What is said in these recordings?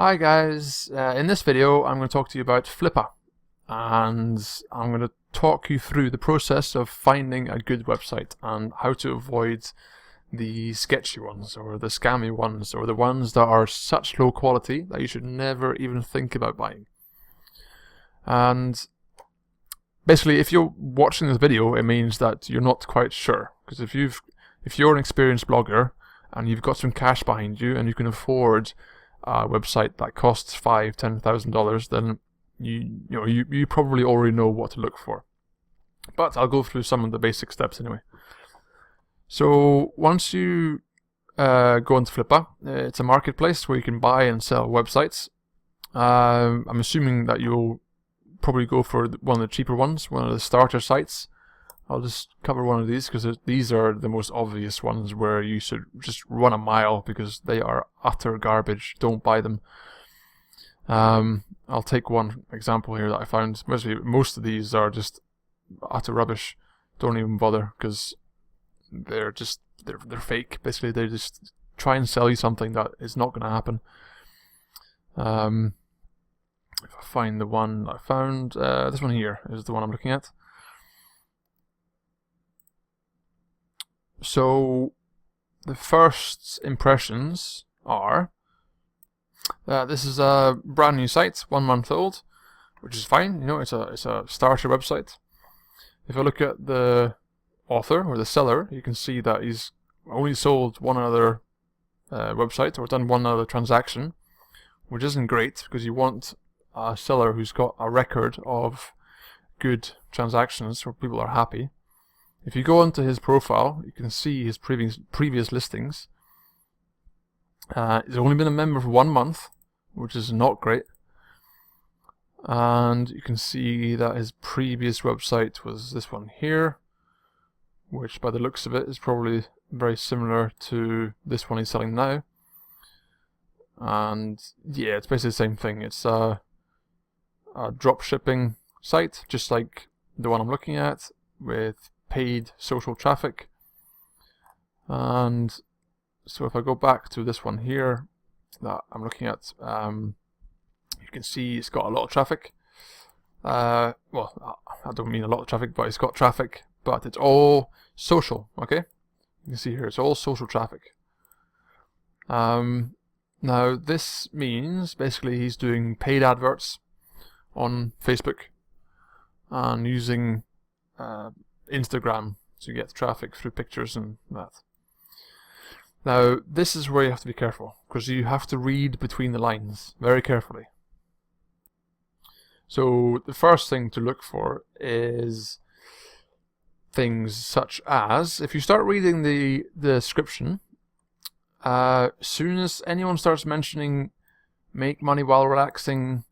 Hi guys, in this video I'm going to talk to you about Flippa, and I'm going to talk you through the process of finding a good website and how to avoid the sketchy ones or the scammy ones or the ones that are such low quality that you should never even think about buying. And basically, if you're watching this video, it means that you're not quite sure, because if you're an experienced blogger and you've got some cash behind you and you can afford a website that costs $5,000-$10,000, then you probably already know what to look for. But I'll go through some of the basic steps anyway. So once you go into Flippa, it's a marketplace where you can buy and sell websites. I'm assuming that you'll probably go for one of the cheaper ones, one of the starter sites. I'll just cover one of these because these are the most obvious ones where you should just run a mile because they are utter garbage. Don't buy them. I'll take one example here that I found. Most of these are just utter rubbish. Don't even bother because they're fake. Basically, they just try and sell you something that is not going to happen. If I find the one I found, this one here is the one I'm looking at. So the first impressions are that this is a brand new site, 1 month old, which is fine. You know, it's a starter website. If I look at the author or the seller, you can see that he's only sold one other website or done one other transaction, which isn't great because you want a seller who's got a record of good transactions where people are happy. If you go onto his profile, you can see his previous listings. He's only been a member for 1 month, which is not great. And you can see that his previous website was this one here, which by the looks of it is probably very similar to this one he's selling now. And yeah, it's basically the same thing. It's a drop shipping site, just like the one I'm looking at, with paid social traffic. And so if I go back to this one here that I'm looking at, you can see it's got a lot of traffic. Well, I don't mean a lot of traffic, but it's got traffic, but it's all social, okay? You can see here, it's all social traffic. Now this means basically he's doing paid adverts on Facebook and using Instagram to get traffic through pictures and that. Now this is where you have to be careful, because you have to read between the lines very carefully. So the first thing to look for is things such as, if you start reading the description, soon as anyone starts mentioning make money while relaxing,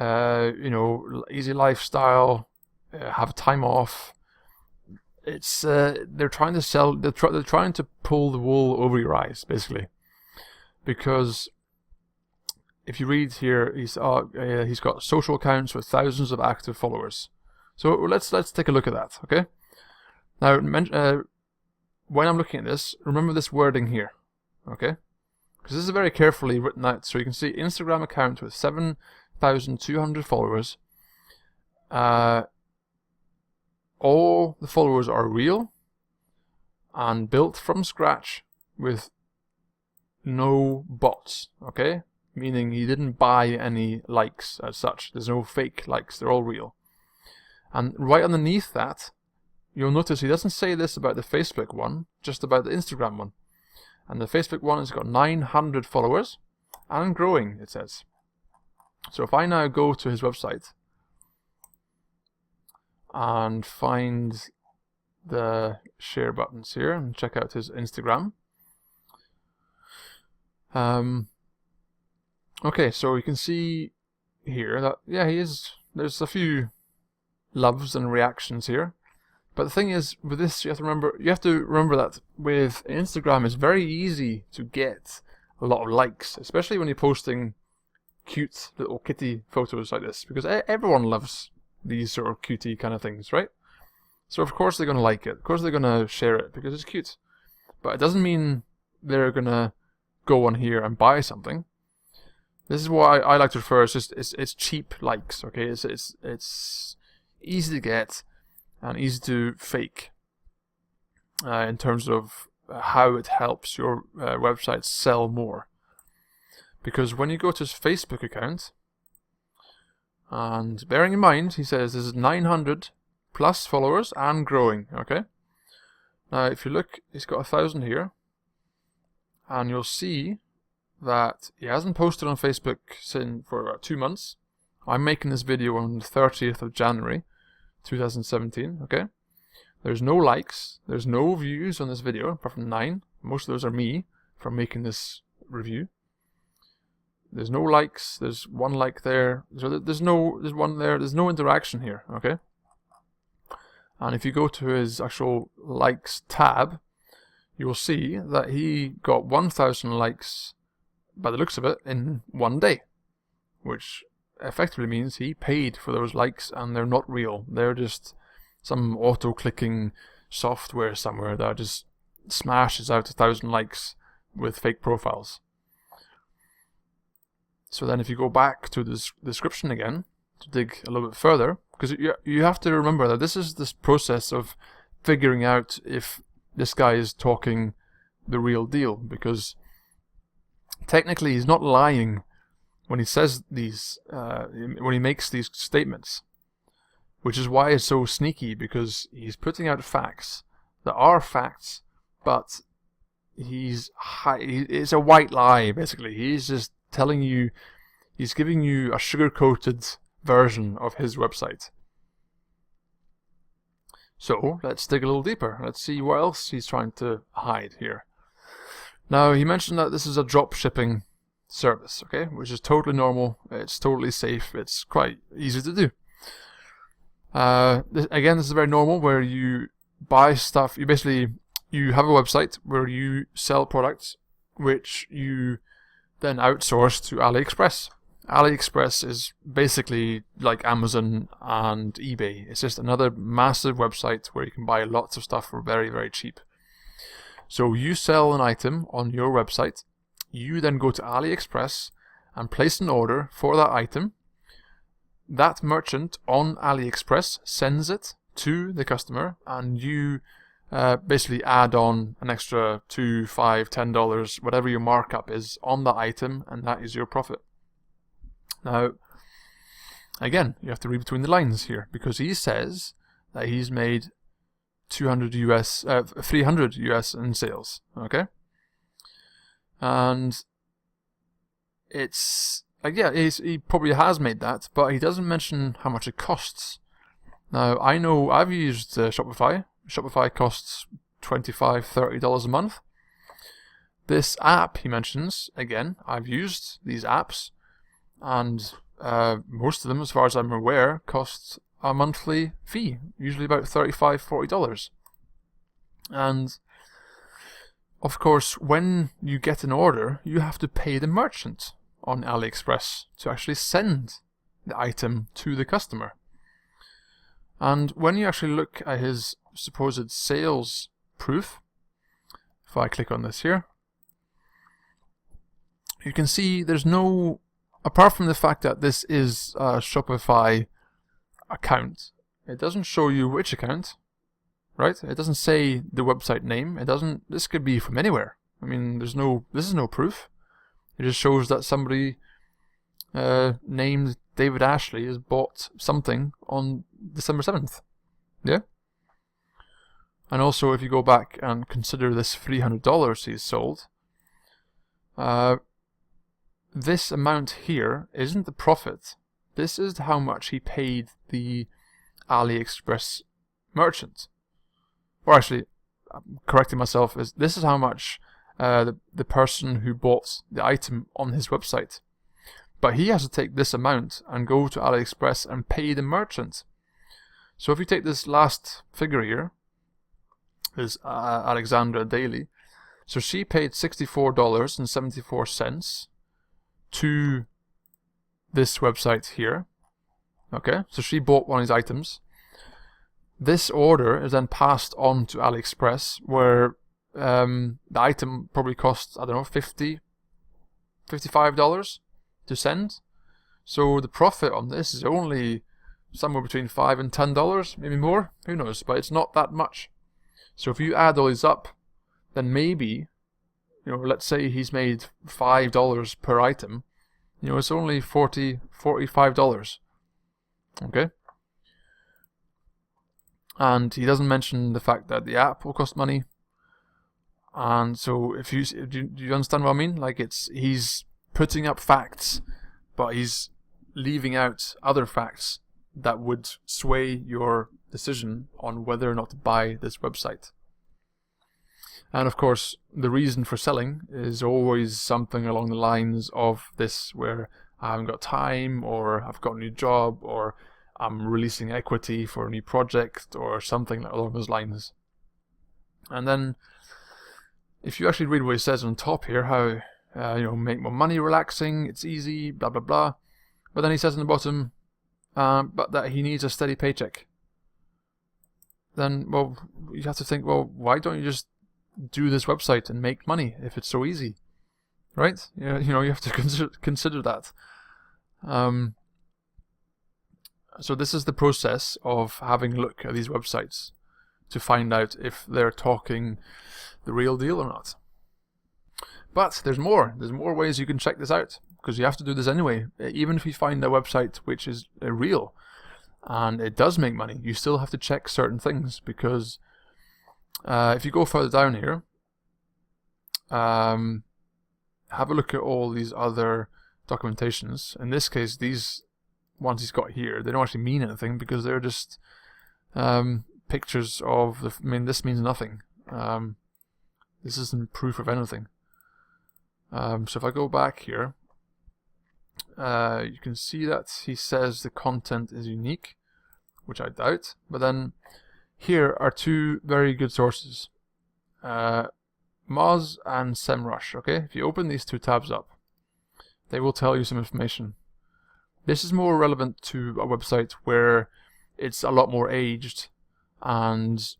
easy lifestyle, have time off, it's they're trying to sell. They're trying to pull the wool over your eyes, basically, because if you read here, he's got social accounts with thousands of active followers. So let's take a look at that. Okay. Now, when I'm looking at this, remember this wording here. Okay, because this is very carefully written out. So you can see Instagram account with 7,200 followers. All the followers are real and built from scratch with no bots, okay? Meaning he didn't buy any likes as such. There's no fake likes, they're all real. And right underneath that, you'll notice he doesn't say this about the Facebook one, just about the Instagram one. And the Facebook one has got 900 followers and growing, it says. So if I now go to his website and find the share buttons here and check out his Instagram. Okay, so you can see here that, yeah, there's a few loves and reactions here. But the thing is, with this, you have to remember that with Instagram, it's very easy to get a lot of likes, especially when you're posting cute little kitty photos like this, because everyone loves these sort of cutie kind of things, right? So of course they're going to like it. Of course they're going to share it because it's cute. But it doesn't mean they're going to go on here and buy something. This is what I like to refer as just it's cheap likes. Okay, it's easy to get and easy to fake in terms of how it helps your website sell more. Because when you go to his Facebook account, and bearing in mind, he says this is 900 plus followers and growing. Okay. Now, if you look, he's got 1,000 here, and you'll see that he hasn't posted on Facebook for about 2 months. I'm making this video on the 30th of January, 2017. Okay. There's no likes, there's no views on this video, apart from 9. Most of those are me from making this review. There's no likes, there's 1 like there, so there's 1 there, there's no interaction here, okay? And if you go to his actual likes tab, you will see that he got 1,000 likes, by the looks of it, in 1 day. Which effectively means he paid for those likes and they're not real. They're just some auto-clicking software somewhere that just smashes out 1,000 likes with fake profiles. So then if you go back to the description again, to dig a little bit further, because you have to remember that this is this process of figuring out if this guy is talking the real deal, because technically he's not lying when he says these, when he makes these statements, which is why it's so sneaky, because he's putting out facts that are facts, but it's a white lie, basically. He's just telling you, he's giving you a sugar-coated version of his website. So let's dig a little deeper. Let's see what else he's trying to hide here. Now, he mentioned that this is a drop shipping service, okay, which is totally normal. It's totally safe. It's quite easy to do. This is very normal, where you buy stuff. You have a website where you sell products, which you then outsource to AliExpress. AliExpress is basically like Amazon and eBay. It's just another massive website where you can buy lots of stuff for very, very cheap. So you sell an item on your website, you then go to AliExpress and place an order for that item. That merchant on AliExpress sends it to the customer, and you basically add on an extra $2, $5, $10, whatever your markup is on that item, and that is your profit. Now, again, you have to read between the lines here, because he says that he's made 300 US in sales, okay? And it's, he probably has made that, but he doesn't mention how much it costs. Now, I know I've used Shopify. Shopify costs $25, $30 a month. This app he mentions, again, I've used these apps, and most of them, as far as I'm aware, cost a monthly fee, usually about $35, $40. And of course, when you get an order, you have to pay the merchant on AliExpress to actually send the item to the customer. And when you actually look at his supposed sales proof, if I click on this here, you can see there's no, apart from the fact that this is a Shopify account, it doesn't show you which account, right? It doesn't say the website name. It doesn't, this could be from anywhere. I mean, this is no proof. It just shows that somebody named David Ashley has bought something on December 7th. Yeah? And also, if you go back and consider this $300 he's sold, this amount here isn't the profit. This is how much he paid the AliExpress merchant. Or actually, I'm correcting myself, this is how much the person who bought the item on his website. But he has to take this amount and go to AliExpress and pay the merchant. So if you take this last figure here, is Alexandra Daly. So she paid $64.74 to this website here. Okay, so she bought one of these items. This order is then passed on to AliExpress, where the item probably costs, I don't know, $55 to send. So the profit on this is only somewhere between $5 and $10, maybe more, who knows, but it's not that much. So if you add all these up, then maybe, let's say he's made $5 per item, it's only $45. Okay? And he doesn't mention the fact that the app will cost money. And so do you understand what I mean? Like he's putting up facts, but he's leaving out other facts that would sway your decision on whether or not to buy this website. And of course, the reason for selling is always something along the lines of this, where I haven't got time, or I've got a new job, or I'm releasing equity for a new project, or something along those lines. And then, if you actually read what he says on top here, how make more money relaxing, it's easy, blah blah blah. But then he says on the bottom, but that he needs a steady paycheck. Then, well, you have to think, well, why don't you just do this website and make money if it's so easy, right? You have to consider that. So this is the process of having a look at these websites to find out if they're talking the real deal or not. But there's more. There's more ways you can check this out, because you have to do this anyway. Even if you find a website which is real and it does make money, you still have to check certain things, because if you go further down here, have a look at all these other documentations. In this case, these ones he's got here, they don't actually mean anything, because they're just pictures of this means nothing. This isn't proof of anything. So if I go back here, you can see that he says the content is unique, which I doubt. But then here are two very good sources, Moz and SEMrush. Okay, if you open these two tabs up, they will tell you some information. This is more relevant to a website where it's a lot more aged and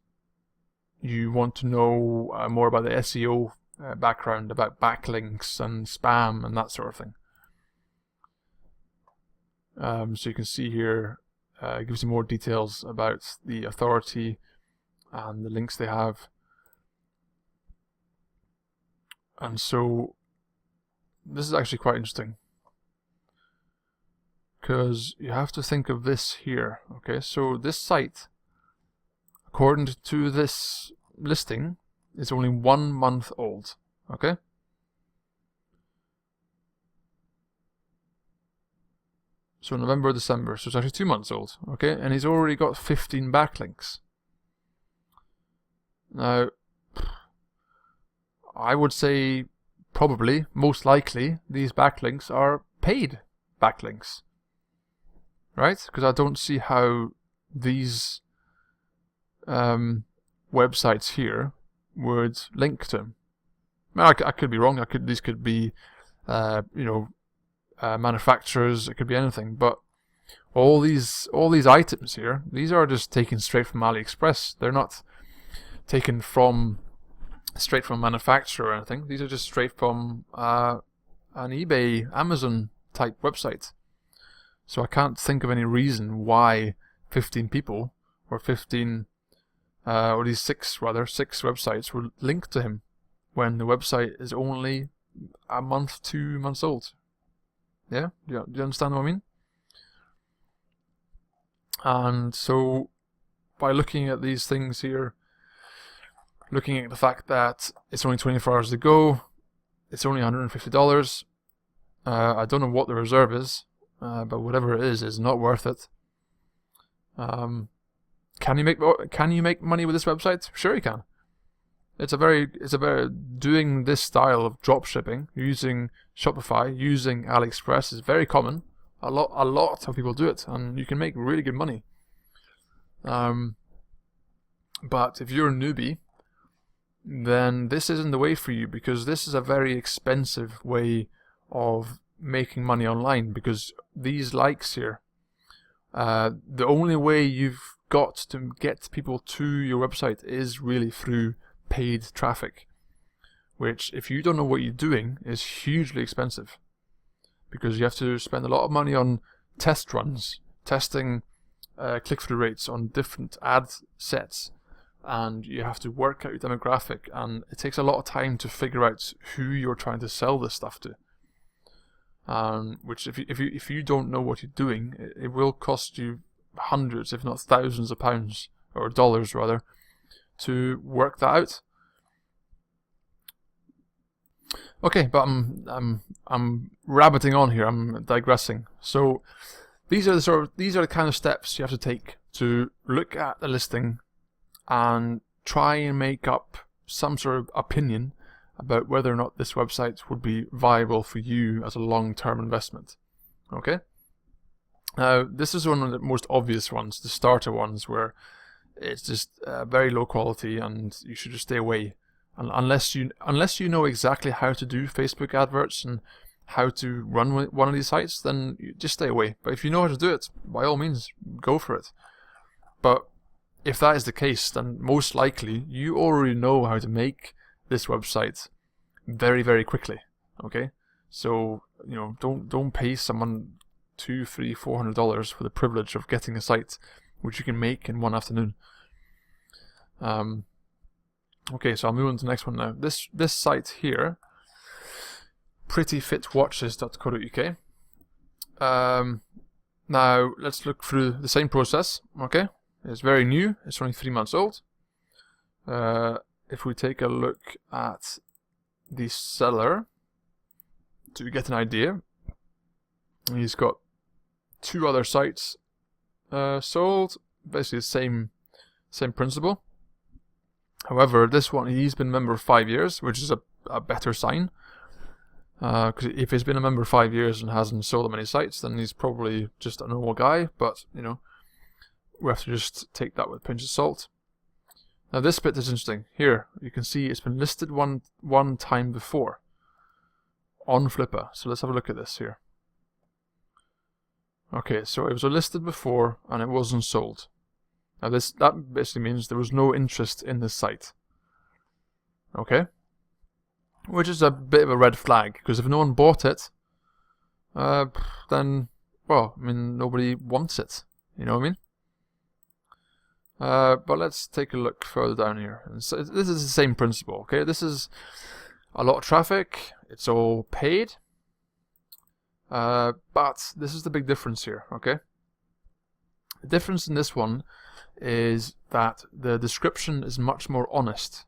you want to know more about the SEO background, about backlinks and spam and that sort of thing. So you can see here, it gives you more details about the authority and the links they have. And so this is actually quite interesting, because you have to think of this here. Okay, so this site, according to this listing, is only 1 month old. Okay, so November, December, so it's actually 2 months old. Okay, and he's already got 15 backlinks. Now, I would say probably, most likely, these backlinks are paid backlinks, right? Because I don't see how these websites here would link to him. I could be wrong. These could be, manufacturers. It could be anything. But all these items here, these are just taken straight from AliExpress. They're not taken straight from a manufacturer or anything. These are just straight from an eBay, Amazon type website. So I can't think of any reason why 15 people or 15 or these six websites would link to him when the website is only a month, 2 months old. Yeah? Do you understand what I mean? And so by looking at these things here, looking at the fact that it's only 24 hours to go, it's only $150. I don't know what the reserve is, but whatever it is not worth it. Can you make money with this website? Sure you can. It's a very doing this style of drop shipping using Shopify, using AliExpress is very common. A lot of people do it, and you can make really good money. But if you're a newbie, then this isn't the way for you, because this is a very expensive way of making money online, because these likes here, the only way you've got to get people to your website is really through paid traffic, which, if you don't know what you're doing, is hugely expensive. because you have to spend a lot of money on test runs, testing click-through rates on different ad sets, and you have to work out your demographic, and it takes a lot of time to figure out who you're trying to sell this stuff to. Which if you don't know what you're doing, it will cost you hundreds, if not thousands of pounds, or dollars rather, to work that out. Okay, but I'm rabbiting on here. I'm digressing. So these are the kind of steps you have to take to look at the listing and try and make up some sort of opinion about whether or not this website would be viable for you as a long-term investment. Okay? Now, this is one of the most obvious ones, the starter ones, where it's just very low quality and you should just stay away. Unless you know exactly how to do Facebook adverts and how to run one of these sites, then you just stay away. But if you know how to do it, by all means, go for it. But if that is the case, then most likely you already know how to make this website very, very quickly. Okay, so don't pay someone $200, $300, $400 for the privilege of getting a site which you can make in one afternoon. Okay, so I'll move on to the next one now. This site here, prettyfitwatches.co.uk. Now let's look through the same process. Okay, it's very new. It's only 3 months old. If we take a look at the seller to get an idea, he's got 2 other sites sold, basically the same principle. However, this one, he's been a member 5 years, which is a better sign. Because if he's been a member 5 years and hasn't sold that many sites, then he's probably just a normal guy. But we have to just take that with a pinch of salt. Now this bit is interesting. Here, you can see it's been listed one time before on Flippa. So let's have a look at this here. Okay, so it was listed before and it wasn't sold. Now that basically means there was no interest in this site. Okay? Which is a bit of a red flag, because if no one bought it, then, well, I mean, nobody wants it. You know what I mean? But let's take a look further down here. And so this is the same principle, okay? This is a lot of traffic. It's all paid. But this is the big difference here, okay? The difference in this one is that the description is much more honest.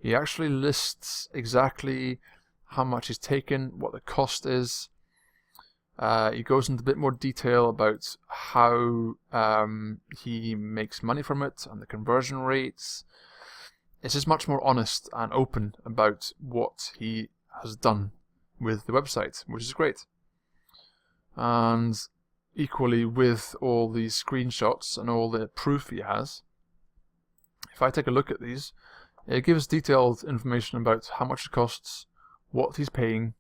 He actually lists exactly how much he's taken, what the cost is. He goes into a bit more detail about how he makes money from it and the conversion rates. It's just much more honest and open about what he has done with the website, which is great. And equally with all these screenshots and all the proof he has, if I take a look at these, it gives detailed information about how much it costs, what he's paying.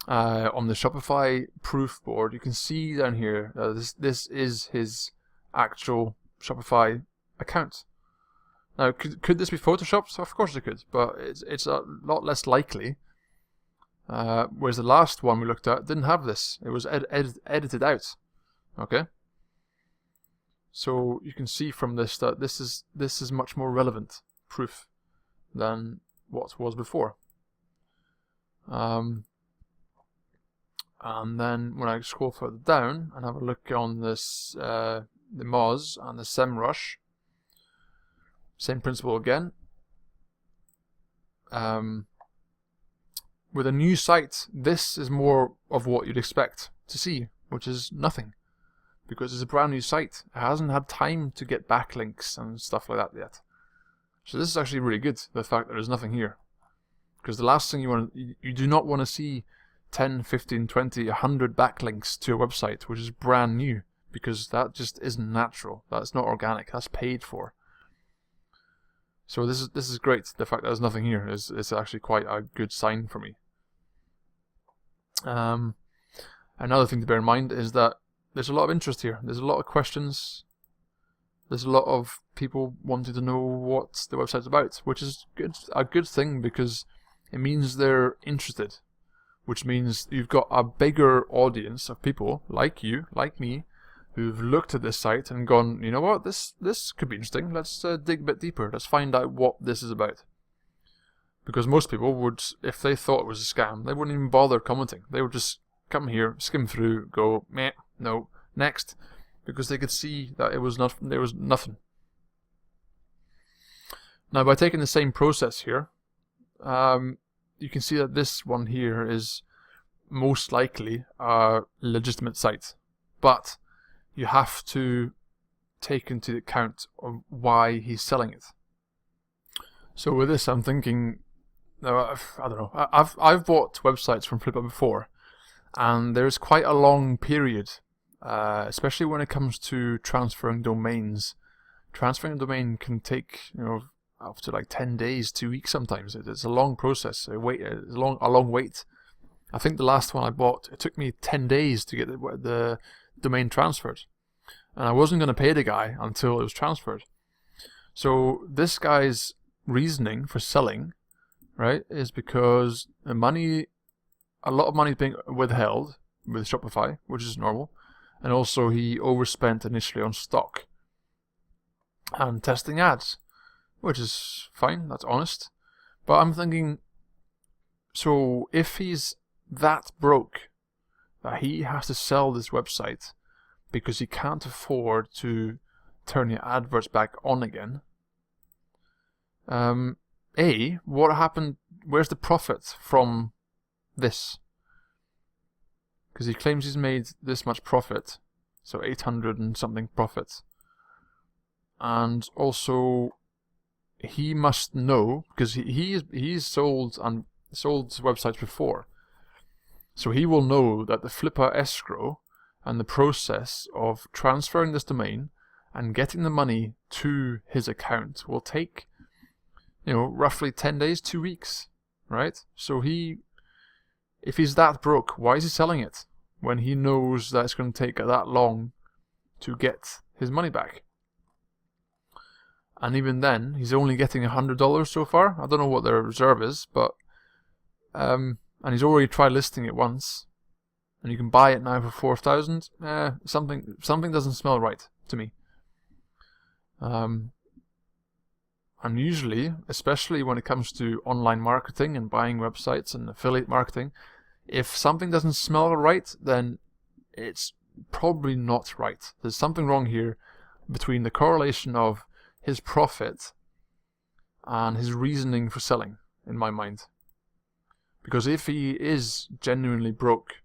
On the Shopify proof board, you can see down here, this is his actual Shopify account. Now, could this be photoshopped? Of course it could, but it's a lot less likely. Whereas the last one we looked at didn't have this. It was edited out. Okay. So you can see from this that this is much more relevant proof than what was before. And then when I scroll further down and have a look on this, the Moz and the SEMrush, same principle again. With a new site, this is more of what you'd expect to see, which is nothing. Because it's a brand new site. It hasn't had time to get backlinks and stuff like that yet. So this is actually really good, the fact that there's nothing here. Because the last thing you do not want to see 10, 15, 20, 100 backlinks to a website which is brand new, because that just isn't natural. That's not organic. That's paid for. So this is great. The fact that there's nothing here is actually quite a good sign for me. Another thing to bear in mind is that there's a lot of interest here. There's a lot of questions. There's a lot of people wanting to know what the website's about, which is a good thing, because it means they're interested. which means you've got a bigger audience of people like you, like me, who've looked at this site and gone, you know what, this could be interesting. Let's dig a bit deeper. Let's find out what this is about. Because most people would, if they thought it was a scam, they wouldn't even bother commenting. They would just come here, skim through, go, meh, no, next, because they could see that it was not, there was nothing. Now, by taking the same process here, you can see that this one here is most likely a legitimate site, but you have to take into account of why he's selling it. So with this, I'm thinking, I don't know. I've bought websites from Flippa before, and there's quite a long period, especially when it comes to transferring domains. Transferring a domain can take, you know, up to like 10 days, 2 weeks sometimes. It's a long process. A long wait. I think the last one I bought, it took me 10 days to get the domain transferred, and I wasn't going to pay the guy until it was transferred. So this guy's reasoning for selling, right, is because a lot of money is being withheld with Shopify, which is normal, and also he overspent initially on stock and testing ads, which is fine, that's honest. But I'm thinking, so if he's that broke that he has to sell this website because he can't afford to turn your adverts back on again, what happened? Where's the profit from this? Because he claims he's made this much profit, so 800 and something profit, and also he must know, because he's sold websites before, so he will know that the Flippa escrow and the process of transferring this domain and getting the money to his account will take, you know, roughly 10 days, 2 weeks, right? So if he's that broke, why is he selling it when he knows that it's going to take that long to get his money back? And even then, he's only getting $100 so far. I don't know what their reserve is, but and he's already tried listing it once, and you can buy it now for $4,000. Something doesn't smell right to me. And usually, especially when it comes to online marketing and buying websites and affiliate marketing, if something doesn't smell right, then it's probably not right. There's something wrong here between the correlation of his profit and his reasoning for selling, in my mind. Because if he is genuinely broke,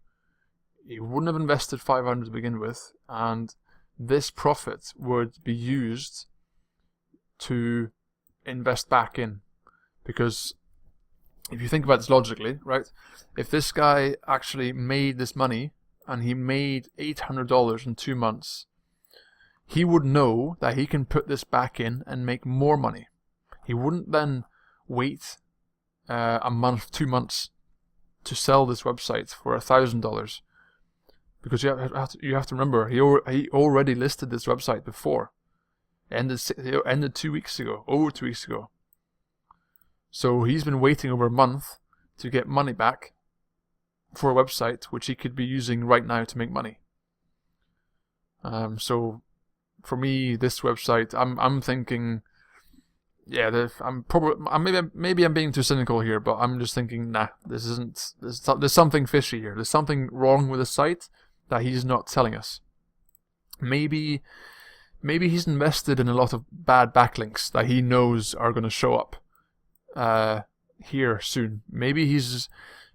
he wouldn't have invested 500 to begin with, and this profit would be used to invest back in. Because if you think about this logically, right, if this guy actually made this money and he made $800 in 2 months, he would know that he can put this back in and make more money. He wouldn't then wait a month, 2 months to sell this website for $1,000, because you have to remember he already listed this website before. It ended 2 weeks ago, over 2 weeks ago. So he's been waiting over a month to get money back for a website which he could be using right now to make money. So for me, this website, I'm thinking, yeah, maybe I'm being too cynical here, but I'm just thinking, nah, there's something fishy here. There's something wrong with the site that he's not telling us. Maybe he's invested in a lot of bad backlinks that he knows are going to show up here soon. Maybe he's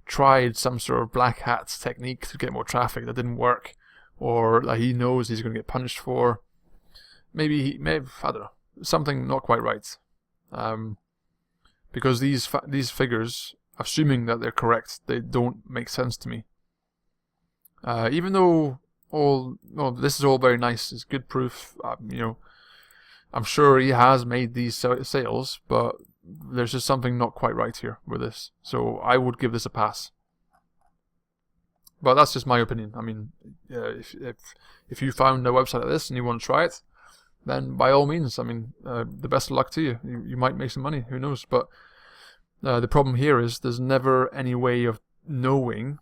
tried some sort of black hat technique to get more traffic that didn't work, or that he knows he's going to get punished for. Maybe I don't know, something not quite right. Because these figures, assuming that they're correct, they don't make sense to me. Even though this is all very nice, it's good proof. I'm sure he has made these sales, but there's just something not quite right here with this. So I would give this a pass. But that's just my opinion. I mean, if you found a website like this and you want to try it, then by all means, I mean, the best of luck to you. You might make some money, who knows? But the problem here is there's never any way of knowing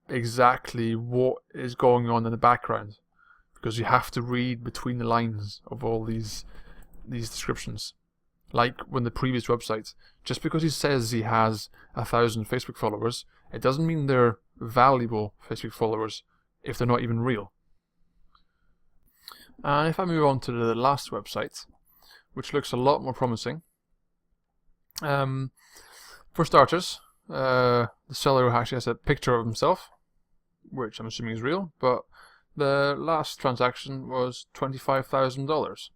exactly what is going on in the background, because you have to read between the lines of all these descriptions. Like when the previous website, just because he says he has 1,000 Facebook followers, it doesn't mean they're valuable Facebook followers if they're not even real. And if I move on to the last website, which looks a lot more promising. For starters, the seller actually has a picture of himself, which I'm assuming is real, but the last transaction was $25,000.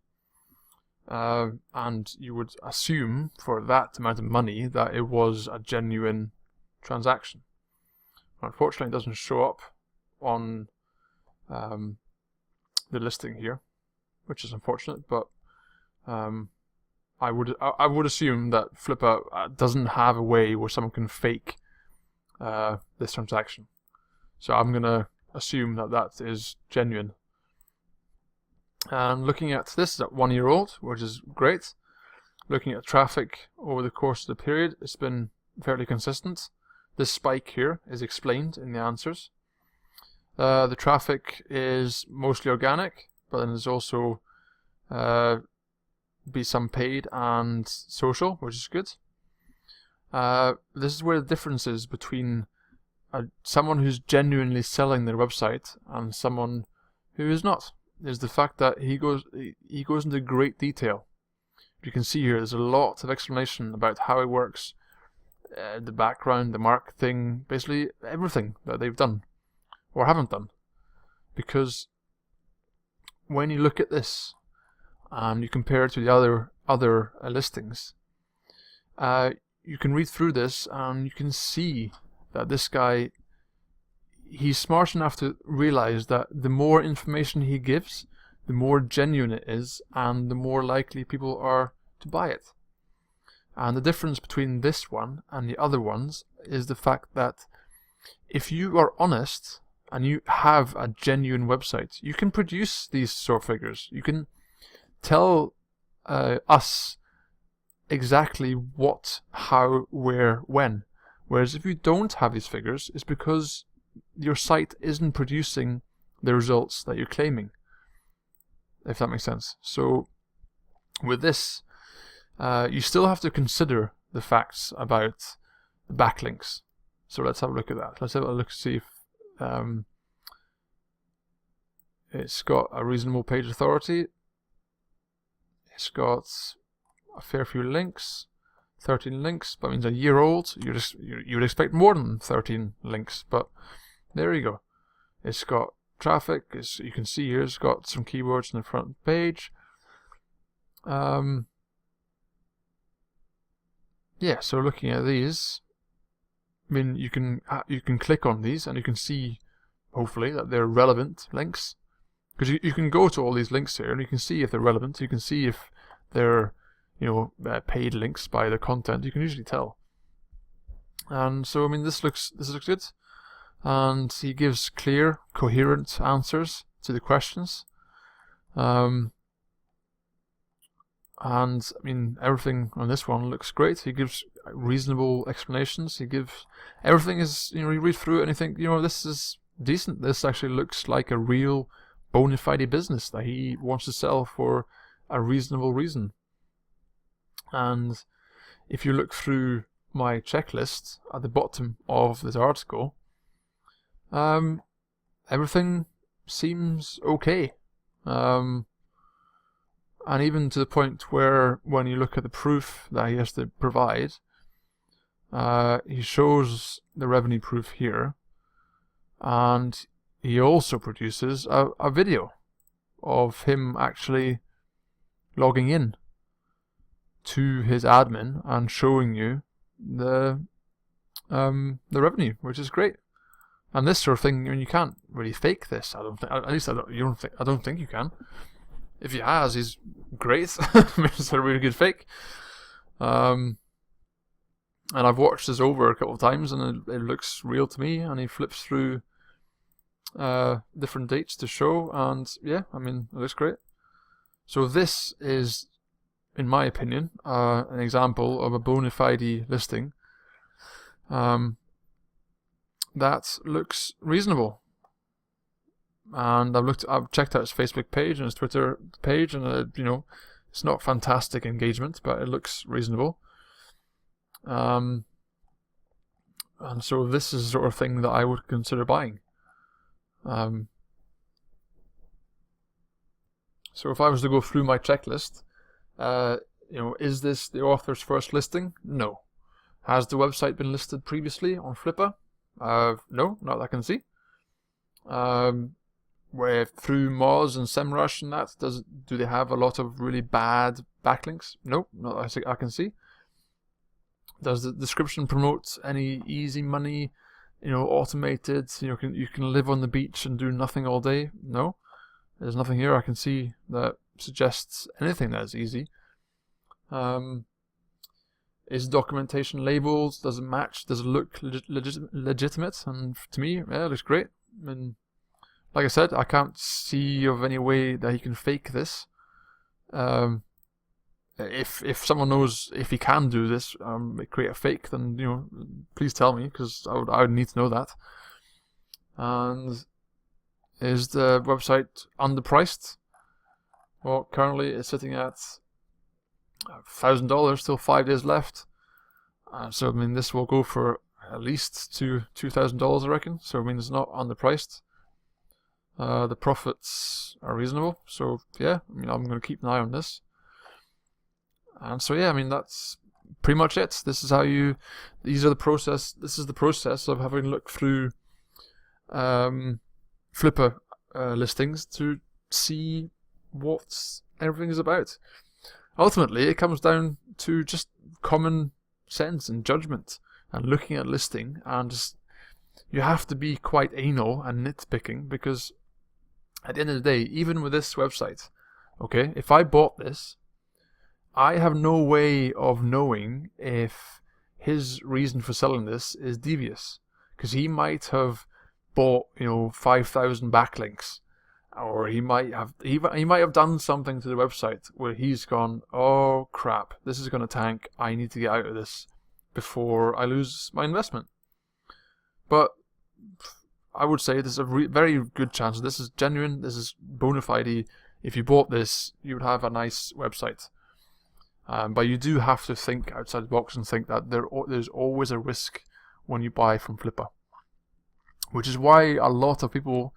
And you would assume for that amount of money that it was a genuine transaction. Unfortunately, it doesn't show up on the listing here, which is unfortunate, but I would assume that Flippa doesn't have a way where someone can fake this transaction. So I'm gonna assume that that is genuine. And looking at this, is at 1 year old, which is great. Looking at traffic over the course of the period, it's been fairly consistent. This spike here is explained in the answers. The traffic is mostly organic, but then there's also be some paid and social, which is good. This is where the difference is between someone who's genuinely selling their website and someone who is not. Is the fact that he goes into great detail. You can see here there's a lot of explanation about how it works, the background, the marketing, basically everything that they've done or haven't done. Because when you look at this and you compare it to the other listings, you can read through this and you can see that this guy, he's smart enough to realize that the more information he gives, the more genuine it is, and the more likely people are to buy it. And the difference between this one and the other ones is the fact that if you are honest and you have a genuine website, you can produce these sort of figures. You can tell us exactly what, how, where, when. Whereas if you don't have these figures, it's because your site isn't producing the results that you're claiming, if that makes sense. So with this, you still have to consider the facts about the backlinks. So let's have a look at that. Let's have a look to see if it's got a reasonable page authority. It's got a fair few links. 13 links, but means a year old. You would expect more than 13 links, but there you go. It's got traffic. You can see here it's got some keywords on the front page. Yeah, so looking at these, I mean, you can click on these and you can see, hopefully, that they're relevant links, because you can go to all these links here and you can see if they're relevant. You can see if they're paid links by the content. You can usually tell. And so I mean, this looks good, and he gives clear, coherent answers to the questions. And I mean, everything on this one looks great. He gives reasonable explanations. He gives everything is, you read through it and you think, this is decent. This actually looks like a real bona fide business that he wants to sell for a reasonable reason. And if you look through my checklist at the bottom of this article, everything seems okay. And even to the point where when you look at the proof that he has to provide, he shows the revenue proof here, and he also produces a video of him actually logging in to his admin and showing you the revenue, which is great. And this sort of thing, you can't really fake this. I don't think. At least I don't think you can. If he has, he's great. It's a really good fake. And I've watched this over a couple of times, and it looks real to me. And he flips through different dates to show, and yeah, I mean, it looks great. So this is, in my opinion, an example of a bona fide listing That looks reasonable. And I've checked out his Facebook page and his Twitter page, and you know, it's not fantastic engagement, but it looks reasonable. And so this is the sort of thing that I would consider buying. So if I was to go through my checklist, you know, is this the author's first listing? No. Has the website been listed previously on Flippa? No, not that I can see. Where through Moz and SEMrush and that, do they have a lot of really bad backlinks? No, not that I can see. Does the description promote any easy money, you know, automated, you can live on the beach and do nothing all day? No. There's nothing here I can see that suggests anything that is easy. Is documentation labeled? Does it match? Does it look legitimate? And to me, yeah, it looks great. I mean, like I said, I can't see of any way that he can fake this. If someone knows if he can do this, create a fake, then, you know, please tell me, because I would need to know that. And is the website underpriced? Well, currently it's sitting at $1,000, still 5 days left. So I mean, this will go for at least $2,000, I reckon. So I mean, it's not underpriced. The profits are reasonable. So yeah, I mean, I'm going to keep an eye on this. And so yeah, I mean, that's pretty much it. This is how you. This is the process of having looked through Flippa listings to see what everything is about. Ultimately, it comes down to just common sense and judgment and looking at listing, and just, you have to be quite anal and nitpicking, because at the end of the day, even with this website, okay, if I bought this, I have no way of knowing if his reason for selling this is devious, because he might have bought, you know, 5,000 backlinks, or he might have done something to the website where he's gone, oh crap, this is going to tank, I need to get out of this before I lose my investment. But I would say there's a very good chance this is genuine, this is bona fide. If you bought this, you would have a nice website. But you do have to think outside the box and think that there's always a risk when you buy from Flippa, which is why a lot of people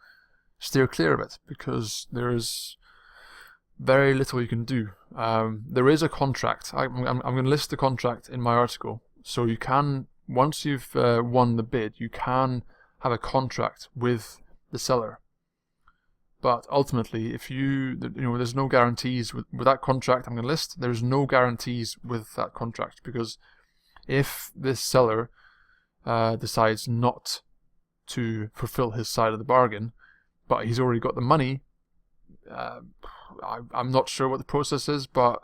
steer clear of it, because there is very little you can do. There is a contract. I'm going to list the contract in my article, so you can, once you've won the bid, you can have a contract with the seller. But ultimately, if there's no guarantees with that contract I'm going to list. There's no guarantees with that contract, because if this seller decides not to fulfill his side of the bargain, but he's already got the money, I'm not sure what the process is, but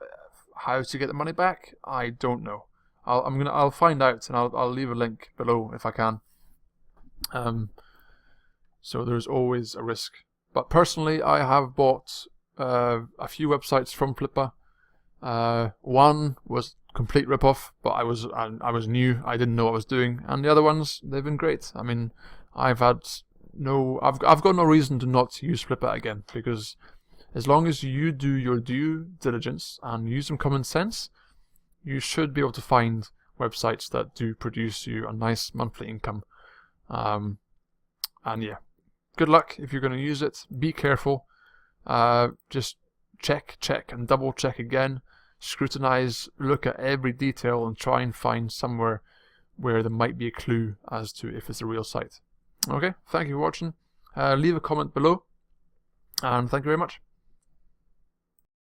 how to get the money back, I don't know. I'll find out, and I'll leave a link below if I can. So there's always a risk. But personally, I have bought a few websites from Flippa. One was complete rip-off, but I was new, I didn't know what I was doing, and the other ones, they've been great. I mean, I've got no reason to not use Flippa again, because as long as you do your due diligence and use some common sense, you should be able to find websites that do produce you a nice monthly income. And yeah, good luck if you're going to use it. Be careful. Just check and double check again. Scrutinize, look at every detail, and try and find somewhere where there might be a clue as to if it's a real site. Okay, thank you for watching. Leave a comment below, and thank you very much.